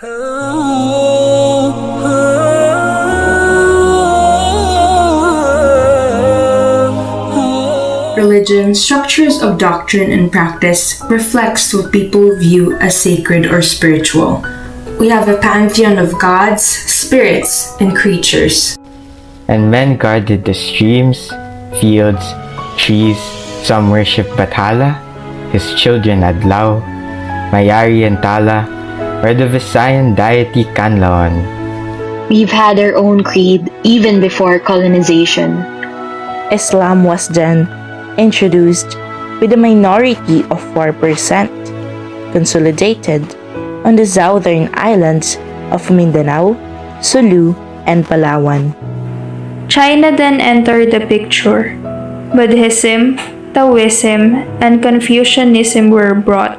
Religion, structures of doctrine and practice reflects what people view as sacred or spiritual. We have a pantheon of gods, spirits, and creatures. And men guarded the streams, fields, trees. Some worshipped Bathala, his children Adlaw, Mayari and Tala, or the Visayan deity Kanlaon. We've had our own creed even before colonization. Islam was then introduced with a minority of 4%, consolidated on the southern islands of Mindanao, Sulu, and Palawan. China then entered the picture. Buddhism, Taoism, and Confucianism were brought.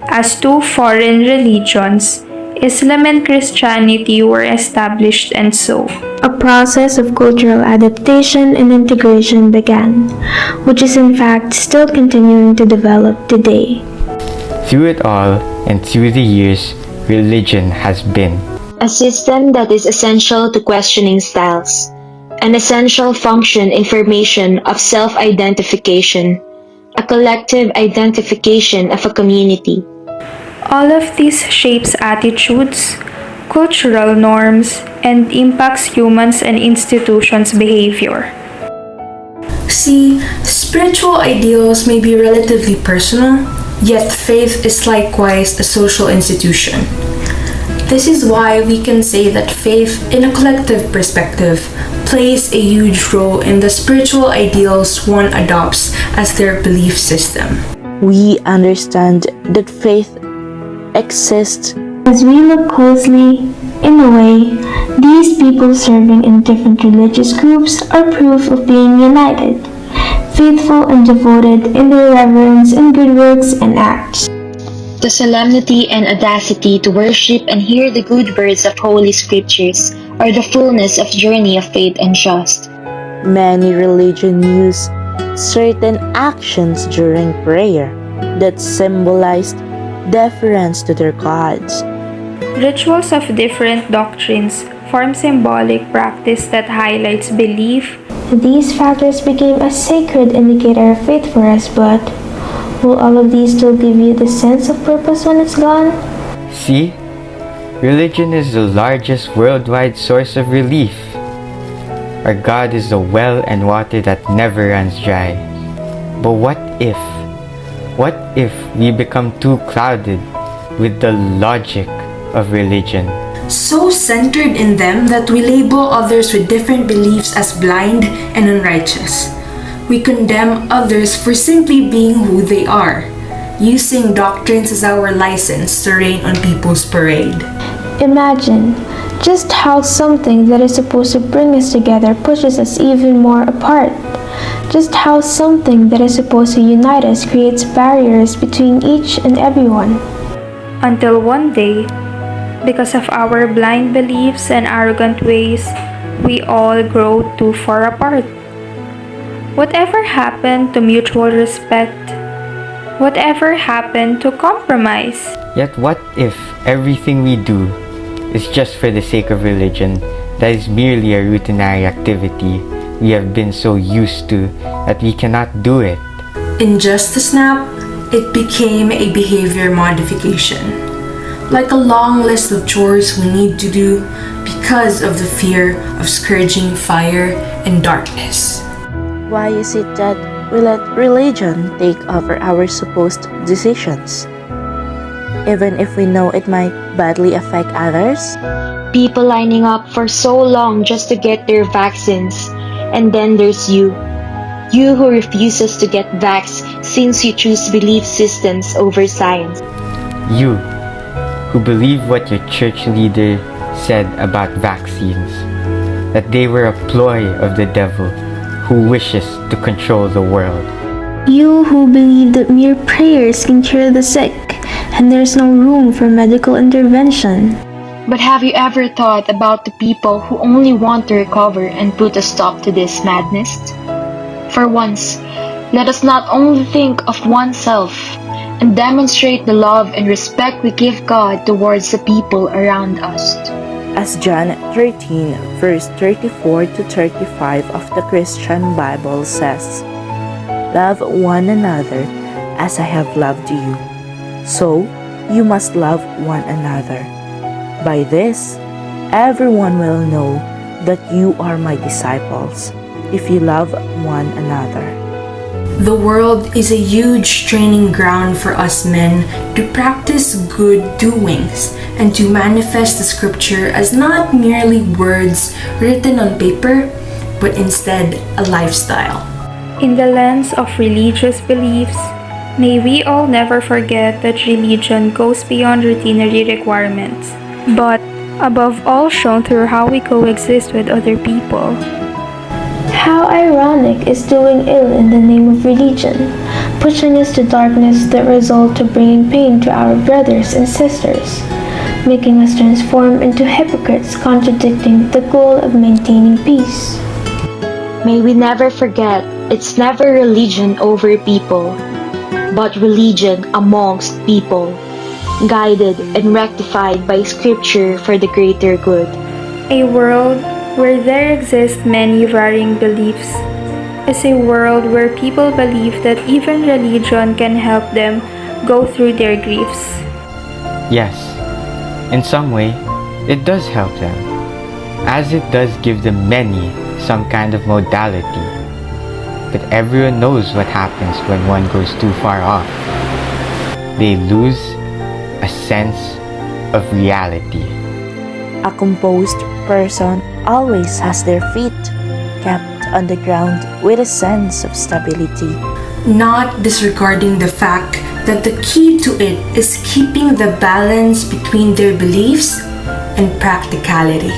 As two foreign religions, Islam and Christianity were established, and so a process of cultural adaptation and integration began, which is in fact still continuing to develop today. Through it all and through the years, religion has been a system that is essential to questioning styles, an essential function information of self-identification, a collective identification of a community. all of these shapes attitudes, cultural norms, and impacts humans and institutions' behavior. See, spiritual ideals may be relatively personal, yet faith is likewise a social institution. This is why we can say that faith, in a collective perspective, plays a huge role in the spiritual ideals one adopts as their belief system. We understand that faith exists. As we look closely, in a way, these people serving in different religious groups are proof of being united, faithful and devoted in their reverence and good works and acts. The solemnity and audacity to worship and hear the good words of Holy Scriptures are the fullness of journey of faith and trust. Many religions use certain actions during prayer that symbolized deference to their gods. Rituals of different doctrines form symbolic practice that highlights belief. These factors became a sacred indicator of faith for us, but will all of these still give you the sense of purpose when it's gone? See, religion is the largest worldwide source of relief. Our God is the well and water that never runs dry. But what if we become too clouded with the logic of religion? So centered in them that we label others with different beliefs as blind and unrighteous. We condemn others for simply being who they are, using doctrines as our license to rain on people's parade. Imagine just how something that is supposed to bring us together pushes us even more apart. Just how something that is supposed to unite us creates barriers between each and everyone. Until one day, because of our blind beliefs and arrogant ways, we all grow too far apart. Whatever happened to mutual respect? Whatever happened to compromise? Yet what if everything we do is just for the sake of religion, that is merely a routinary activity we have been so used to that we cannot do it? In just a snap, it became a behavior modification. Like a long list of chores we need to do because of the fear of scourging fire and darkness. Why is it that we let religion take over our supposed decisions, even if we know it might badly affect others? People lining up for so long just to get their vaccines, and then there's you who refuses to get vaxxed since you choose belief systems over science. You, who believe what your church leader said about vaccines, that they were a ploy of the devil who wishes to control the world. You who believe that mere prayers can cure the sick, and there's no room for medical intervention. But have you ever thought about the people who only want to recover and put a stop to this madness? For once, let us not only think of oneself, and demonstrate the love and respect we give God towards the people around us. As John 13, verse 34 to 35 of the Christian Bible says, "Love one another as I have loved you. So you must love one another. By this, everyone will know that you are my disciples, if you love one another." The world is a huge training ground for us men to practice good doings and to manifest the scripture as not merely words written on paper, but instead a lifestyle. In the lens of religious beliefs, may we all never forget that religion goes beyond routinary requirements, but above all shown through how we coexist with other people. How ironic is doing ill in the name of religion, pushing us to darkness that result to bringing pain to our brothers and sisters, making us transform into hypocrites contradicting the goal of maintaining peace. May we never forget it's never religion over people, but religion amongst people, guided and rectified by Scripture for the greater good. A world where there exist many varying beliefs is a world where people believe that even religion can help them go through their griefs. Yes, in some way, it does help them, as it does give the many some kind of modality. But everyone knows what happens when one goes too far off. They lose a sense of reality. A composed person always has their feet kept on the ground with a sense of stability, Not disregarding the fact that the key to it is keeping the balance between their beliefs and practicality.